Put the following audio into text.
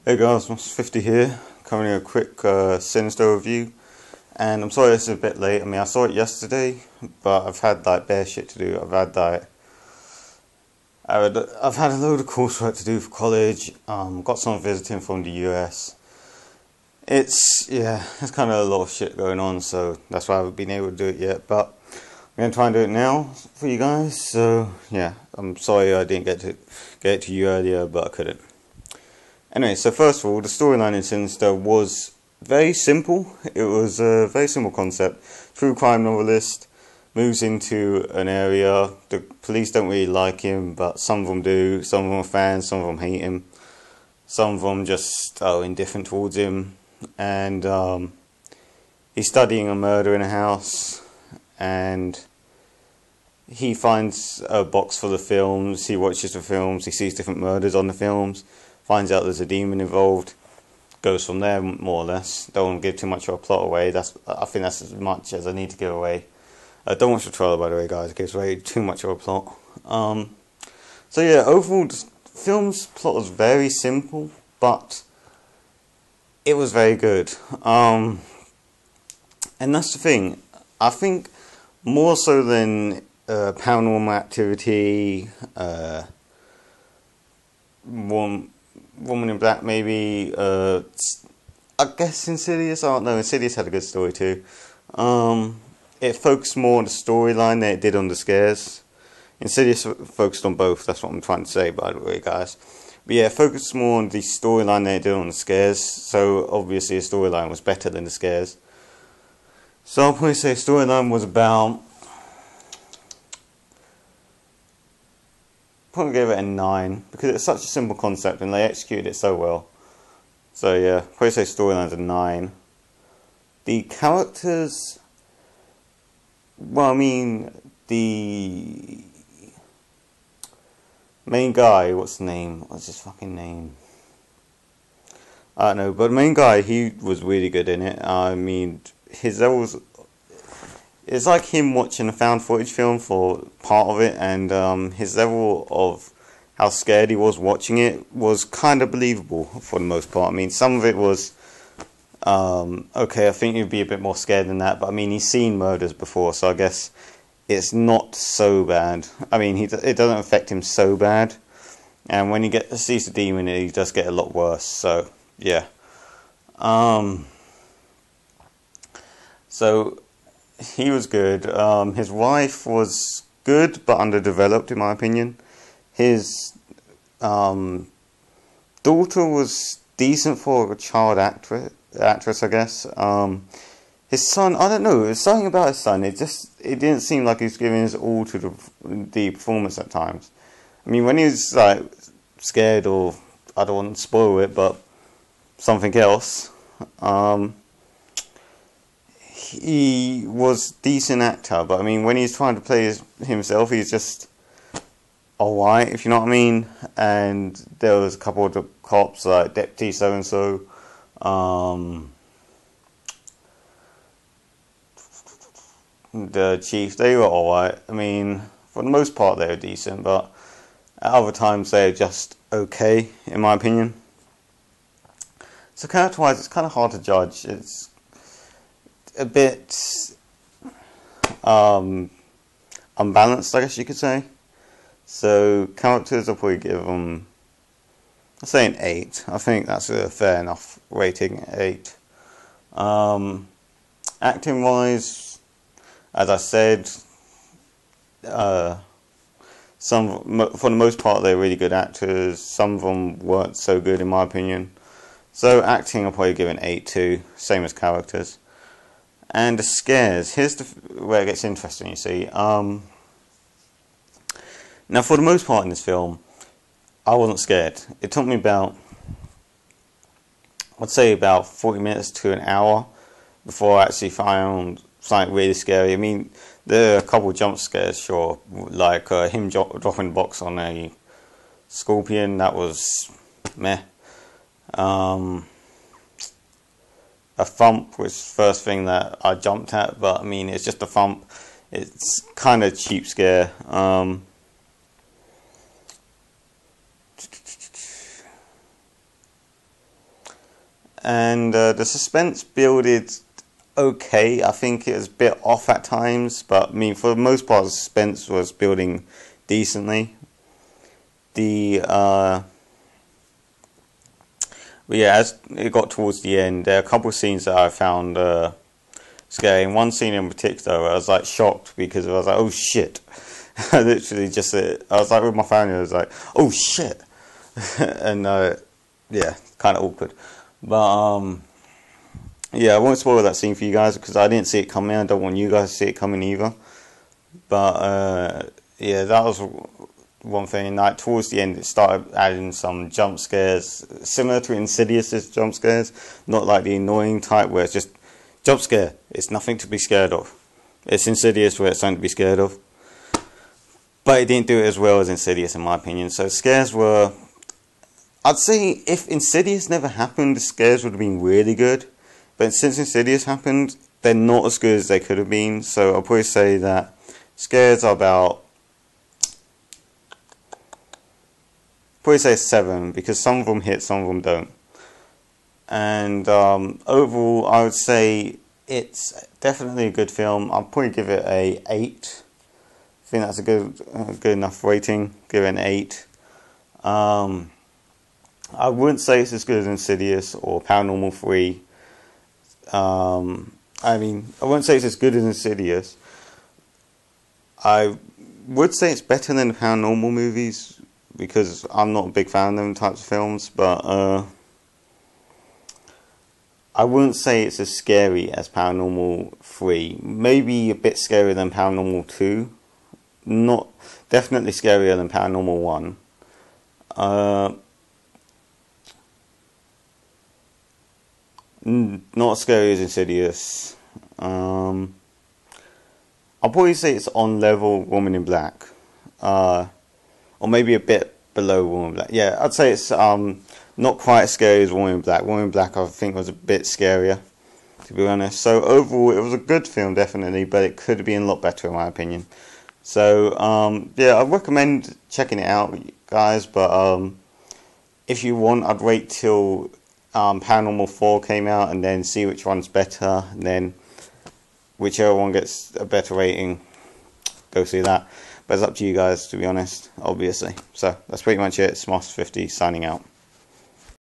Hey guys, Monster50 here, coming in a quick Sinister review. And I'm sorry this is a bit late. I mean, I saw it yesterday, but I've had like bare shit to do. I've had a load of coursework to do for college. Got someone visiting from the US. It's kind of a lot of shit going on, so that's why I haven't been able to do it yet. But I'm gonna try and do it now for you guys. So yeah, I'm sorry I didn't get it to you earlier, but I couldn't. Anyway, so first of all, the storyline in Sinister was very simple. It was a very simple concept. True crime novelist moves into an area. The police don't really like him, but some of them do. Some of them are fans, some of them hate him. Some of them just are indifferent towards him. And he's studying a murder in a house, and he finds a box full of films. He watches the films, he sees different murders on the films, finds out there's a demon involved, goes from there more or less. Don't want to give too much of a plot away. I think that's as much as I need to give away. Don't watch the trailer, by the way, guys. It gives away too much of a plot. So yeah, overall, the film's plot was very simple, but it was very good. And that's the thing. I think more so than Paranormal Activity, Woman in Black, maybe. I guess Insidious. I don't know. Insidious had a good story too. It focused more on the storyline than it did on the scares. Insidious focused on both. That's what I'm trying to say, by the way, guys. But yeah, it focused more on the storyline than it did on the scares. So obviously, the storyline was better than the scares. So I'll probably say storyline was about. Probably give it a 9 because it's such a simple concept and they executed it so well. So yeah, probably say storyline's a 9. The characters, well, I mean, the main guy, what's his name? What's his fucking name? I don't know, but the main guy, he was really good in it. I mean, his levels. It's like him watching a found footage film for part of it, and his level of how scared he was watching it was kind of believable for the most part. I mean, some of it was, okay, I think you'd be a bit more scared than that, but I mean, he's seen murders before, so I guess it's not so bad. I mean, it doesn't affect him so bad, and when he sees the demon, he does get a lot worse, so, yeah. So he was good. His wife was good, but underdeveloped, in my opinion. His daughter was decent for a child actress, I guess. His son, I don't know. There's something about his son. It didn't seem like he was giving his all to the performance at times. I mean, when he was like scared, or I don't want to spoil it, but something else. He was a decent actor, but I mean, when he's trying to play himself, he's just alright, if you know what I mean. And there was a couple of the cops, like Deputy so-and-so, the chief, they were alright. I mean, for the most part, they were decent, but at other times, they're just okay, in my opinion. So character-wise, it's kind of hard to judge. It's a bit unbalanced, I guess you could say. So characters, I'll probably give them, I'll say an 8. I think that's a fair enough rating, 8. Acting wise, as I said, for the most part they're really good actors. Some of them weren't so good in my opinion. So acting, I'll probably give an 8 too, same as characters. And the scares, here's where it gets interesting, you see. Now, for the most part in this film, I wasn't scared. It took me about, I'd say about 40 minutes to an hour before I actually found something really scary. I mean, there are a couple of jump scares, sure, like him dropping the box on a scorpion, that was meh. A thump was the first thing that I jumped at, but I mean, it's just a thump. It's kind of cheap scare. and the suspense builded okay. I think it was a bit off at times, but I mean, for the most part, the suspense was building decently. But yeah, as it got towards the end, there are a couple of scenes that I found scary. And one scene in particular, I was like shocked because I was like, oh shit. I literally just, I was like with my family, I was like, oh shit. And yeah, kind of awkward. But yeah, I won't spoil that scene for you guys because I didn't see it coming. I don't want you guys to see it coming either. But yeah, that was one thing. Like towards the end, it started adding some jump scares, similar to Insidious's jump scares, not like the annoying type where it's just jump scare. It's nothing to be scared of. It's Insidious where it's something to be scared of. But it didn't do it as well as Insidious, in my opinion. So scares were, I'd say, if Insidious never happened, the scares would have been really good. But since Insidious happened, they're not as good as they could have been. So I'll probably say that scares are about, probably say 7, because some of them hit, some of them don't. And overall, I would say it's definitely a good film. I'll probably give it a 8. I think that's a good enough rating. Give it an 8. I wouldn't say it's as good as Insidious or Paranormal 3. I mean, I wouldn't say it's as good as Insidious. I would say it's better than the Paranormal movies because I'm not a big fan of them types of films, but I wouldn't say it's as scary as Paranormal 3. Maybe a bit scarier than Paranormal 2. Not definitely scarier than Paranormal 1. Not as scary as Insidious. I'll probably say it's on level Woman in Black. Or maybe a bit below Woman in Black. Yeah, I'd say it's not quite as scary as Woman in Black. Woman in Black I think was a bit scarier, to be honest. So overall it was a good film definitely, but it could have been a lot better in my opinion. So yeah, I recommend checking it out guys, but if you want I'd wait till Paranormal 4 came out and then see which one's better, and then whichever one gets a better rating, go see that. But it's up to you guys, to be honest, obviously. So that's pretty much it. Smoss50 signing out.